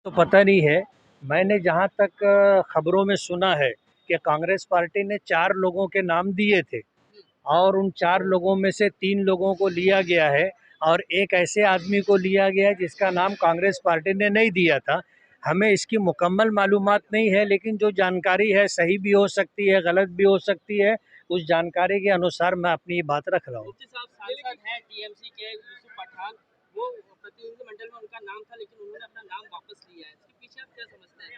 तो पता नहीं है। मैंने जहाँ तक खबरों में सुना है कि कांग्रेस पार्टी ने 4 लोगों के नाम दिए थे और उन 4 लोगों में से 3 लोगों को लिया गया है और एक ऐसे आदमी को लिया गया है जिसका नाम कांग्रेस पार्टी ने नहीं दिया था। हमें इसकी मुकम्मल मालूमात नहीं है, लेकिन जो जानकारी है सही भी हो सकती है, गलत भी हो सकती है। उस जानकारी के अनुसार मैं अपनी ये बात रख रहा हूँ। सांसद हैं टीएमसी के यूसुफ पठान, वो प्रतिनिधिमंडल में उनका नाम था, लेकिन उन्होंने अपना नाम वापस लिया है। इसके पीछे आप क्या समझते हैं?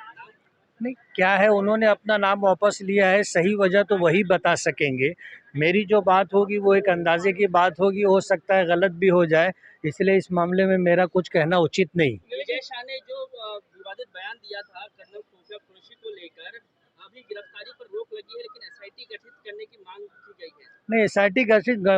नहीं, क्या है, उन्होंने अपना नाम वापस लिया है, सही वजह तो वही बता सकेंगे। मेरी जो बात होगी वो एक अंदाजे की बात होगी, हो सकता है गलत भी हो जाए, इसलिए इस मामले में मेरा कुछ कहना उचित नहीं। विजय शाह ने जो विवादित बयान दिया था कर्नल खुर्शीद कुरैशी को लेकर, अभी गिरफ्तारी पर रोक लगी है, लेकिन एसआईटी गठित करने की मांग की गई है। नहीं, एसआईटी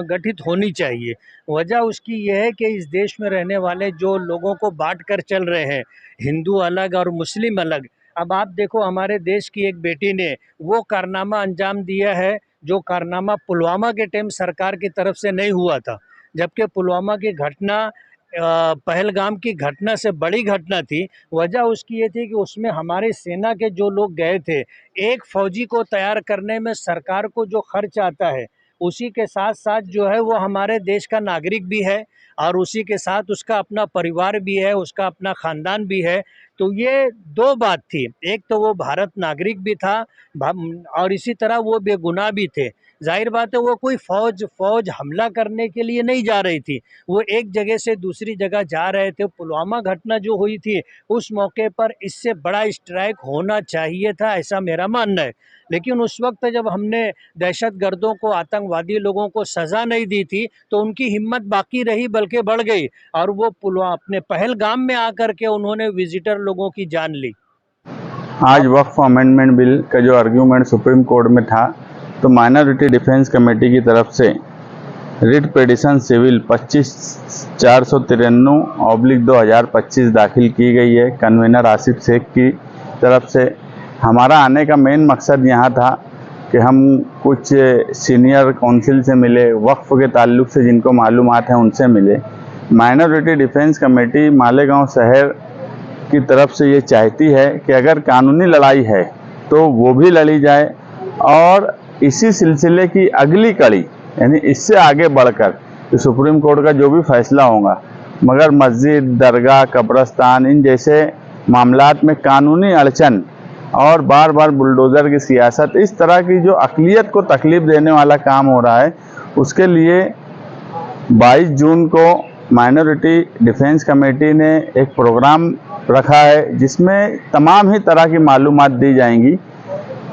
गठित होनी चाहिए। वजह उसकी यह है कि इस देश में रहने वाले जो लोगों को बांट कर चल रहे हैं, हिंदू अलग और मुस्लिम अलग। अब आप देखो, हमारे देश की एक बेटी ने वो कारनामा अंजाम दिया है जो कारनामा पुलवामा के टाइम सरकार की तरफ से नहीं हुआ था, जबकि पुलवामा की घटना पहलगाम की घटना से बड़ी घटना थी। वजह उसकी ये थी कि उसमें हमारी सेना के जो लोग गए थे, एक फौजी को तैयार करने में सरकार को जो खर्च आता है, उसी के साथ साथ जो है वो हमारे देश का नागरिक भी है और उसी के साथ उसका अपना परिवार भी है, उसका अपना ख़ानदान भी है। तो ये 2 बात थी, एक तो वो भारत नागरिक भी था और इसी तरह वो बेगुनाह भी थे। ज़ाहिर बात है, वो कोई फ़ौज हमला करने के लिए नहीं जा रही थी, वो एक जगह से दूसरी जगह जा रहे थे। पुलवामा घटना जो हुई थी, उस मौके पर इससे बड़ा स्ट्राइक होना चाहिए था, ऐसा मेरा मानना है। लेकिन उस वक्त जब हमने दहशतगर्दों को, आतंकवादी लोगों को सज़ा नहीं दी थी, तो उनकी हिम्मत बाकी रही बल्कि बढ़ गई और वो अपने पहलगाम में आकर के उन्होंने विजिटर लोगों की जान ली। आज वक्फ अमेंडमेंट बिल का जो आर्ग्यूमेंट सुप्रीम कोर्ट में था, तो माइनॉरिटी डिफेंस कमेटी की तरफ से रिट पिटीशन सिविल 25/493/2025 दाखिल की गई है कन्वीनर आसिफ शेख की तरफ से। हमारा आने का मेन मकसद यहाँ था कि हम कुछ सीनियर काउंसिल से मिले, वक्फ के ताल्लुक से जिनको मालूमात हैं उनसे मिले। माइनॉरिटी डिफेंस कमेटी मालेगांव शहर की तरफ से ये चाहती है कि अगर कानूनी लड़ाई है तो वो भी लड़ी जाए और इसी सिलसिले की अगली कड़ी यानी इससे आगे बढ़कर तो सुप्रीम कोर्ट का जो भी फैसला होगा, मगर मस्जिद, दरगाह, कब्रस्तान इन जैसे मामलात में कानूनी अड़चन और बार बार बुलडोज़र की सियासत, इस तरह की जो अक़लियत को तकलीफ़ देने वाला काम हो रहा है, उसके लिए 22 जून को माइनॉरिटी डिफेंस कमेटी ने एक प्रोग्राम रखा है जिसमें तमाम ही तरह की मालूमात दी जाएंगी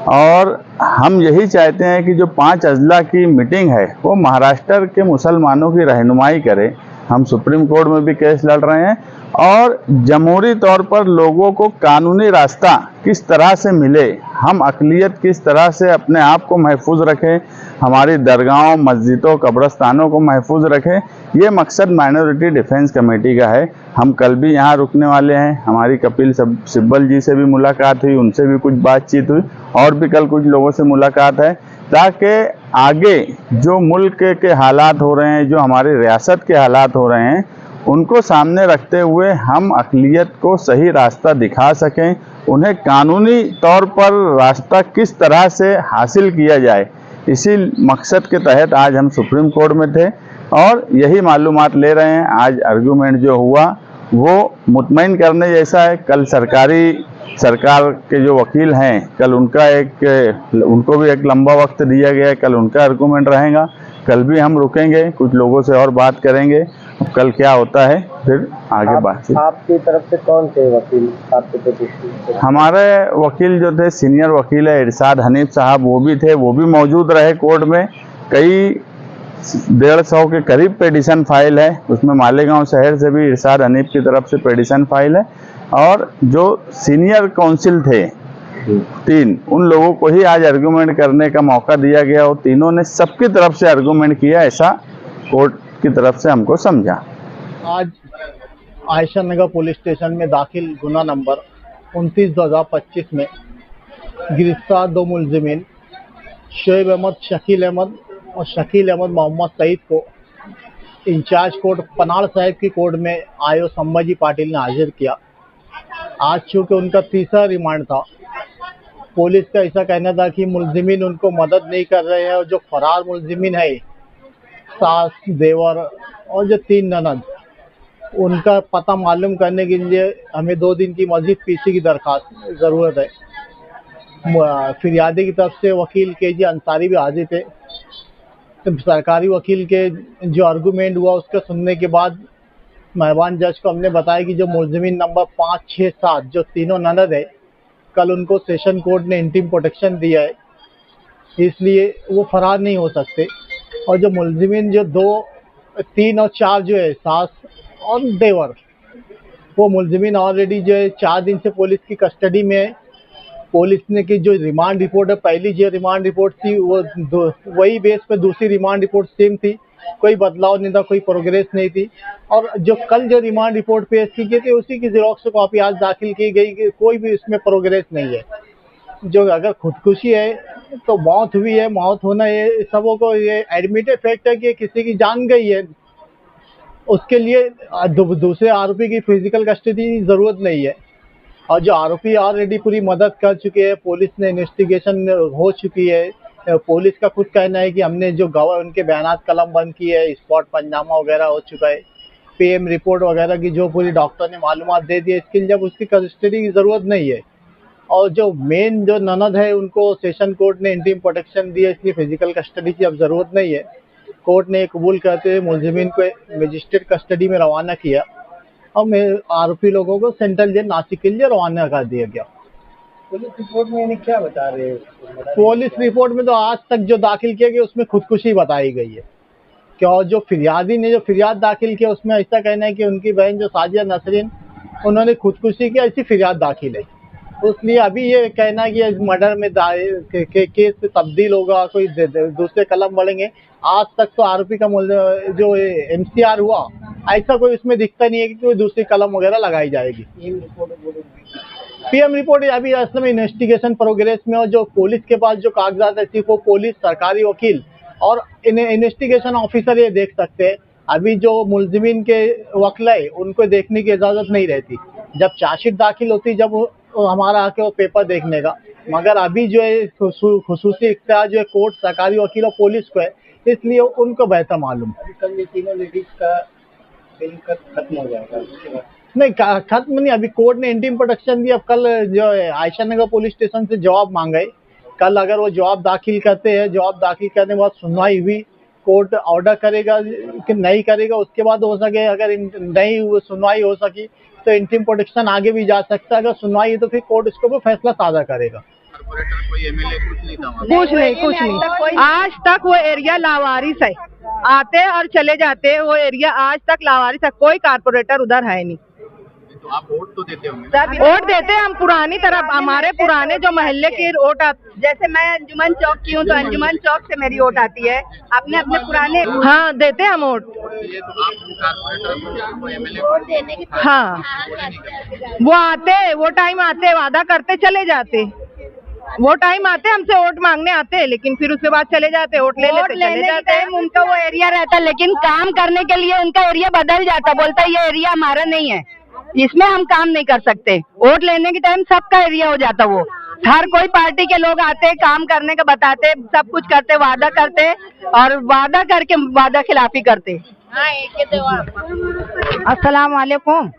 और हम यही चाहते हैं कि जो 5 अजला की मीटिंग है वो महाराष्ट्र के मुसलमानों की रहनुमाई करे। हम सुप्रीम कोर्ट में भी केस लड़ रहे हैं और जमहूरी तौर पर लोगों को कानूनी रास्ता किस तरह से मिले, हम अक़लियत किस तरह से अपने आप को महफूज रखें, हमारी दरगाहों, मस्जिदों, कब्रस्तानों को महफूज रखें, ये मकसद माइनॉरिटी डिफेंस कमेटी का है। हम कल भी यहाँ रुकने वाले हैं। हमारी कपिल सिब्बल जी से भी मुलाकात हुई, उनसे भी कुछ बातचीत हुई और भी कल कुछ लोगों से मुलाकात है, ताकि आगे जो मुल्क के हालात हो रहे हैं, जो हमारी रियासत के हालात हो रहे हैं, उनको सामने रखते हुए हम अक़लियत को सही रास्ता दिखा सकें, उन्हें कानूनी तौर पर रास्ता किस तरह से हासिल किया जाए। इसी मकसद के तहत आज हम सुप्रीम कोर्ट में थे और यही मालूमात ले रहे हैं। आज आर्गूमेंट जो हुआ वो मुतमईन करने जैसा है। कल सरकार के जो वकील हैं, कल उनको भी एक लंबा वक्त दिया गया है, कल उनका आर्गूमेंट रहेगा। कल भी हम रुकेंगे, कुछ लोगों से और बात करेंगे, कल क्या होता है फिर आगे बातचीत। आपकी तरफ से कौन थे वकील आपके प्रतिनिधि? हमारे वकील जो थे, सीनियर वकील है इरशाद हनीफ साहब, वो भी थे, वो भी मौजूद रहे कोर्ट में। कई 150 के करीब पेटिशन फाइल है, उसमें मालेगांव शहर से भी इरशाद हनीफ की तरफ से पेटिशन फाइल है और जो सीनियर काउंसिल थे 3, उन लोगों को ही आज आर्गूमेंट करने का मौका दिया गया और तीनों ने सबकी तरफ से आर्गूमेंट किया, ऐसा कोर्ट की तरफ से हमको समझा। आज आयशा नगर पुलिस स्टेशन में दाखिल गुना नंबर 29/2025 में गिरफ्तार 2 मुलजिमीन शोएब अहमद, शकील अहमद और शकील अहमद मोहम्मद सईद को इंचार्ज कोर्ट पनाड़ साहिब की कोर्ट में आयो संभाजी पाटिल ने हाजिर किया। आज चूँकि उनका तीसरा रिमांड था, पुलिस का ऐसा कहना था कि मुलजिमीन उनको मदद नहीं कर रहे हैं और जो फरार मुलजिमीन है, सास, देवर और जो 3 ननद, उनका पता मालूम करने के लिए हमें 2 दिन की मज़ीद पीसी की दरख्वास्त ज़रूरत है। फिरियादी की तरफ से वकील KG अंसारी भी हाजिर थे। तो सरकारी वकील के जो आर्गूमेंट हुआ उसका सुनने के बाद मेहरबान जज को हमने बताया कि जो मुलजिमीन नंबर 5, 6, 7 जो तीनों ननद है, कल उनको सेशन कोर्ट ने इंटीम प्रोटेक्शन दिया है, इसलिए वो फरार नहीं हो सकते। और जो मुलजिमीन जो 2, 3 और 4 जो है, सास और देवर, वो मुलजिमीन ऑलरेडी जो है 4 दिन से पुलिस की कस्टडी में है। पुलिस ने की जो रिमांड रिपोर्ट है, पहली जो रिमांड रिपोर्ट थी वो वही बेस पे दूसरी रिमांड रिपोर्ट सेम थी, कोई बदलाव नहीं था, कोई प्रोग्रेस नहीं थी। और जो कल जो रिमांड रिपोर्ट पेश की गई थी उसी की ज़ेरॉक्स कॉपी आज दाखिल की गई कि कोई भी इसमें प्रोग्रेस नहीं है। जो अगर खुदकुशी है तो मौत हुई है, मौत होना ये सबों को ये एडमिटेड फैक्ट है कि किसी की जान गई है, उसके लिए दूसरे आरोपी की फिजिकल कस्टडी की ज़रूरत नहीं है। और जो आरोपी ऑलरेडी पूरी मदद कर चुके हैं, पुलिस ने इन्वेस्टिगेशन हो चुकी है। पुलिस का खुद कहना है कि हमने जो गवाह उनके बयानात कलम बंद किए है, स्पॉट पंचनामा वगैरह हो चुका है, PM रिपोर्ट वगैरह की जो पूरी डॉक्टर ने मालूमात दे दी है, इसके लिए जब उसकी कस्टडी की ज़रूरत नहीं है। और जो मेन जो ननद है उनको सेशन कोर्ट ने इंटीम प्रोटेक्शन दी है, इसलिए फिजिकल कस्टडी की अब ज़रूरत नहीं है। कोर्ट ने कबूल करते हुए मुलजिमीन को मजिस्ट्रेट कस्टडी में रवाना किया और आरोपी लोगों को सेंट्रल जेल नासिक के लिए रवाना कर दिया गया। पुलिस रिपोर्ट में इन्हें क्या बता रहे हैं? पुलिस रिपोर्ट में तो आज तक जो दाखिल किया गया उसमें खुदकुशी बताई गई है। क्या जो फिरियादी ने जो फिरियाद दाखिल किया उसमें ऐसा कहना है कि उनकी बहन जो साजिया नसरीन, उन्होंने खुदकुशी की, ऐसी फिरियाद दाखिल है। इसलिए अभी ये कहना है कि मर्डर में केस से तब्दील होगा, कोई दूसरे कलम बढ़ेंगे। आज तक तो आरोपी का जो MCR हुआ, ऐसा कोई उसमें दिखता नहीं है कि कोई दूसरी कलम वगैरह लगाई जाएगी। PM रिपोर्ट अभी असल में इन्वेस्टिगेशन प्रोग्रेस में, और जो पुलिस के पास जो कागजात है सिर्फ वो पुलिस, सरकारी वकील और इन्वेस्टिगेशन ऑफिसर ये देख सकते हैं। अभी जो मुलजिमीन के वकील है उनको देखने की इजाज़त नहीं रहती। जब चार्जशीट दाखिल होती जब हमारा आके वो पेपर देखने का, मगर अभी जो है खुसूसी इख्तियार जो है कोर्ट, सरकारी वकील और पुलिस को है, इसलिए उनको बेहतर मालूम। कल ये तीनों लेडीज का बिल खत्म हो जाएगा? नहीं, खत्म नहीं, अभी कोर्ट ने इंटीम प्रोटेक्शन दी। अब कल जो है आयशा नगर पुलिस स्टेशन से जवाब मांगा है। कल अगर वो जवाब दाखिल करते हैं, जवाब दाखिल करने के बाद सुनवाई हुई, कोर्ट ऑर्डर करेगा कि नहीं करेगा, उसके बाद हो सके अगर नहीं सुनवाई हो सकी तो इंटीम प्रोटेक्शन आगे भी जा सकता है। अगर सुनवाई है तो फिर कोर्ट इसको भी फैसला साझा करेगा। कुछ नहीं। आज तक वो एरिया लावारिस है, आते और चले जाते, वो एरिया आज तक लावारिस है, कोई कारपोरेटर उधर है नहीं। तो आप वोट तो देते होंगे? वोट देते हम पुरानी तरफ, हमारे पुराने जो मोहल्ले की वोट आती, जैसे मैं अंजुमन चौक की हूँ तो अंजुमन चौक से मेरी वोट आती है, अपने अपने पुराने। हाँ, देते हम वोट। हाँ, वो आते, वो टाइम आते, वादा करते चले जाते, वो टाइम आते हमसे वोट मांगने आते, लेकिन फिर उसके बाद चले जाते, वोट ले लेते, चले जाते। उनका वो एरिया रहता, लेकिन काम करने के लिए उनका एरिया बदल जाता, बोलता ये एरिया हमारा नहीं है, इसमें हम काम नहीं कर सकते। वोट लेने के टाइम सबका एरिया हो जाता, वो हर कोई पार्टी के लोग आते, काम करने का बताते, सब कुछ करते, वादा करते और वादा करके वादा खिलाफी करते। अस्सलाम वालेकुम।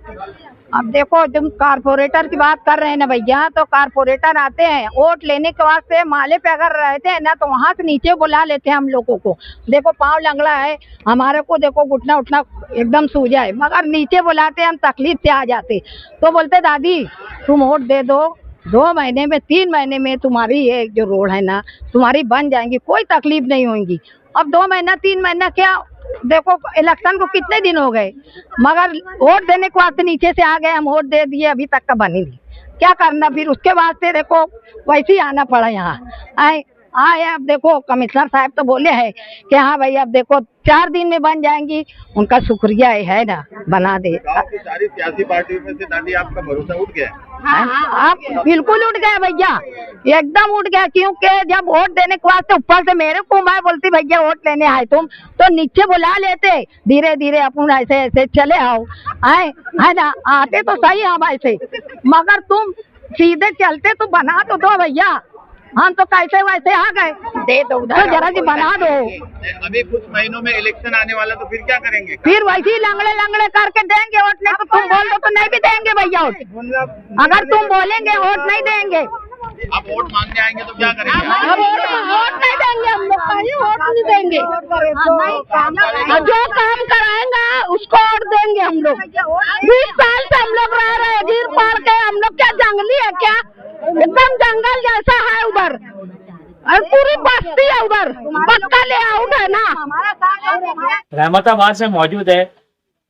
अब देखो, तुम कारपोरेटर की बात कर रहे हैं ना भैया, तो कारपोरेटर आते हैं वोट लेने के वास्ते, माले पे अगर रहते हैं ना तो वहाँ से नीचे बुला लेते हैं हम लोगों को। देखो पाँव लंगड़ा है हमारे को, देखो घुटना उठना एकदम सूजा है, मगर नीचे बुलाते हम तकलीफ से आ जाते, तो बोलते दादी तुम वोट दे दो, 2 महीने में 3 महीने में तुम्हारी ये जो रोड है ना तुम्हारी बन जाएंगी, कोई तकलीफ नहीं होगी। अब 2 महीना 3 महीना क्या, देखो इलेक्शन को कितने दिन हो गए, मगर वोट देने के वास्ते नीचे से आ गए, हम वोट दे दिए, अभी तक का बनी नहीं, क्या करना फिर उसके वास्ते। देखो वैसे ही आना पड़ा यहाँ आए। अब देखो कमिश्नर साहब तो बोले हैं कि हाँ भाई अब देखो 4 दिन में बन जाएंगी, उनका शुक्रिया है ना, बना दे। सारी सियासी पार्टियों में से दादी आपका भरोसा उठ गया? आप बिल्कुल उठ गए भैया, एकदम उठ गया, क्योंकि जब वोट देने के वास्ते ऊपर से मेरे को मैं बोलती भैया वोट लेने आए तुम, तो नीचे बुला लेते, धीरे धीरे अपन ऐसे ऐसे चले आओ, है ना, आते तो सही हम ऐसे, मगर तुम सीधे चलते तो बना तो दो भैया, हम तो कैसे वैसे आ गए, दे दो उधर, तो जरा सी बना दो। अभी कुछ महीनों में इलेक्शन आने वाला, तो फिर क्या करेंगे? फिर वैसे ही लंगड़े लंगड़े करके देंगे वोट, नहीं तो तुम बोल दो तो नहीं भी देंगे भैया वोट, अगर तुम बोलेंगे वोट नहीं देंगे। आप वोट मांगने आएंगे तो क्या करेंगे? अब वोट नहीं देंगे, हम लोग कहीं वोट नहीं देंगे, जो काम कराएंगा उसको वोट देंगे हम लोग। 20 साल से हम लोग रह रहे हैं गिर पड़ के, हम लोग क्या जंगली है क्या? एकदम जंगल जैसा है उधर, और पूरी बस्ती है उधर, पक्का लेआउट है ना। रहमताबाद से मौजूद है।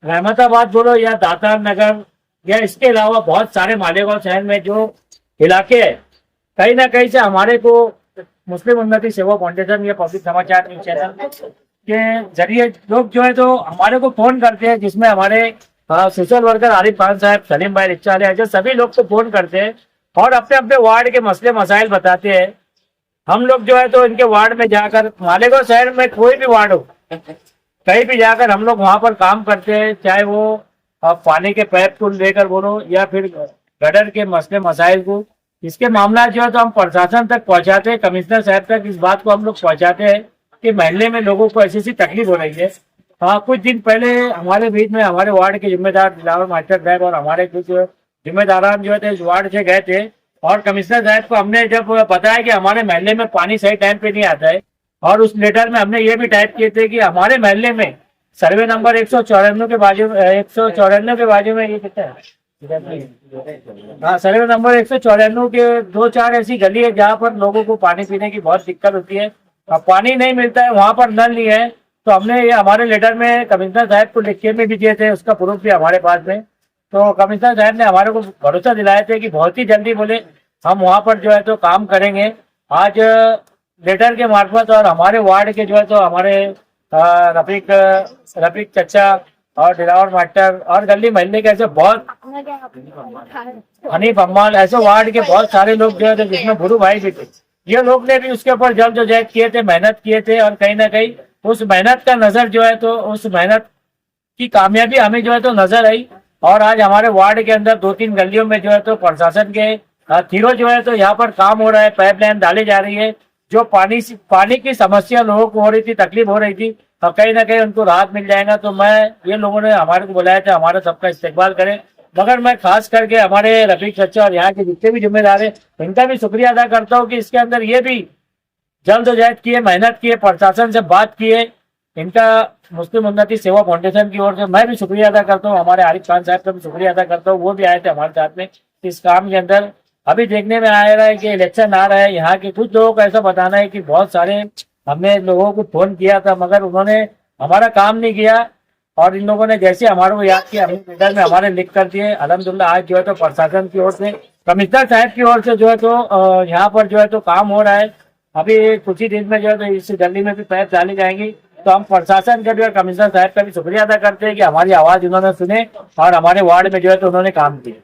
रहमताबाद बोलो या दातार नगर या इसके अलावा बहुत सारे मालेगांव शहर में जो इलाके है, कहीं ना कहीं से हमारे को मुस्लिम उन्नति सेवा फाउंडेशन या पब्लिक समाचार न्यूज चैनल के जरिए लोग जो है तो हमारे को फोन करते हैं, जिसमें हमारे सोशल वर्कर आरिफ खान साहब, सलीम भाई रिक्शा वाले, जो सभी लोग को फोन करते हैं और अपने अपने वार्ड के मसले मसाइल बताते हैं। हम लोग जो है तो इनके वार्ड में जाकर, मालेगांव शहर में कोई भी वार्ड हो, कहीं भी जाकर हम लोग वहां पर काम करते हैं, चाहे वो पानी के पाइप को लेकर बोलो या फिर गटर के मसले मसाइल को, इसके मामला जो है तो हम प्रशासन तक पहुंचाते हैं, कमिश्नर साहब तक इस बात को हम लोग पहुंचाते हैं कि महल्ले में लोगों को ऐसी तकलीफ हो रही है। कुछ दिन पहले हमारे बीच में हमारे वार्ड के जिम्मेदार दिलावर मास्टर साहब और हमारे कुछ जिम्मेदारान जो है इस वार्ड से गए थे और कमिश्नर साहब को हमने जब बताया कि हमारे महल्ले में पानी सही टाइम पे नहीं आता है, और उस लेटर में हमने ये भी टाइप किए थे कि हमारे महल्ले में सर्वे नंबर 194 के बाजू 194 के बाजू में ये कितना है, हाँ, सर्वे नंबर 194 के 2-4 ऐसी गली है जहाँ पर लोगों को पानी पीने की बहुत दिक्कत होती है। अब पानी नहीं मिलता है, वहाँ पर नल नहीं है, तो हमने ये हमारे लेटर में कमिश्नर साहब को लिख के में भी दिए थे, उसका प्रूफ भी हमारे पास में। तो कमिश्नर साहब ने हमारे को भरोसा दिलाया थे कि बहुत ही जल्दी बोले हम वहाँ पर जो है तो काम करेंगे। आज लेटर के मार्फत और हमारे वार्ड के जो है तो हमारे रफीक चचा और दिलावर मास्टर और गली महल्ले के ऐसे बहुत, हनीफ अम्माल, ऐसे वार्ड के बहुत सारे लोग जो है, जिसमें गुरु भाई भी थे, ये लोग ने भी उसके ऊपर जद्दोजहद किए थे, मेहनत किए थे, और कहीं ना कहीं उस मेहनत का नजर जो है तो उस मेहनत की कामयाबी हमें जो है तो नजर आई। और आज हमारे वार्ड के अंदर 2-3 गलियों में जो है तो प्रशासन के थीरो जो है तो यहाँ पर काम हो रहा है, पाइपलाइन डाली जा रही है, जो पानी की समस्या लोगों को हो रही थी, तकलीफ हो रही थी, और कहीं ना कहीं उनको राहत मिल जाएगा। तो मैं, ये लोगों ने हमारे को बुलाया था, हमारा सबका इस्तेकबाल करें, मगर मैं खास करके हमारे रफीक चचा और यहाँ के जितने भी जिम्मेदार हैं इनका भी शुक्रिया अदा करता हूँ कि इसके अंदर ये भी जल्दोजहद किए, मेहनत किए, प्रशासन से बात किए। इनका मुस्लिम उन्नति सेवा फाउंडेशन की ओर से मैं भी शुक्रिया अदा करता हूँ, हमारे आरिफ खान साहब का भी शुक्रिया अदा करता हूँ, वो भी आए थे हमारे साथ में इस काम के अंदर। अभी देखने में आ रहा है कि इलेक्शन आ रहा है, यहाँ के कुछ लोगों को ऐसा बताना है कि बहुत सारे हमने लोगों को फोन किया था मगर उन्होंने हमारा काम नहीं किया, और इन लोगों ने जैसे हमारे को याद किया, हमने लेटर में हमारे लिख कर दिए। अल्हम्दुलिल्लाह आज जो है तो प्रशासन की ओर से, कमिश्नर साहब की ओर से जो है तो यहाँ पर जो है तो काम हो रहा है। अभी कुछ ही दिन में जो है तो इस गली में भी पाइप डाली जाएंगी। तो हम प्रशासन का जो है, कमिश्नर साहब का भी शुक्रिया अदा करते हैं कि हमारी आवाज उन्होंने सुने और हमारे वार्ड में जो है तो उन्होंने काम किया।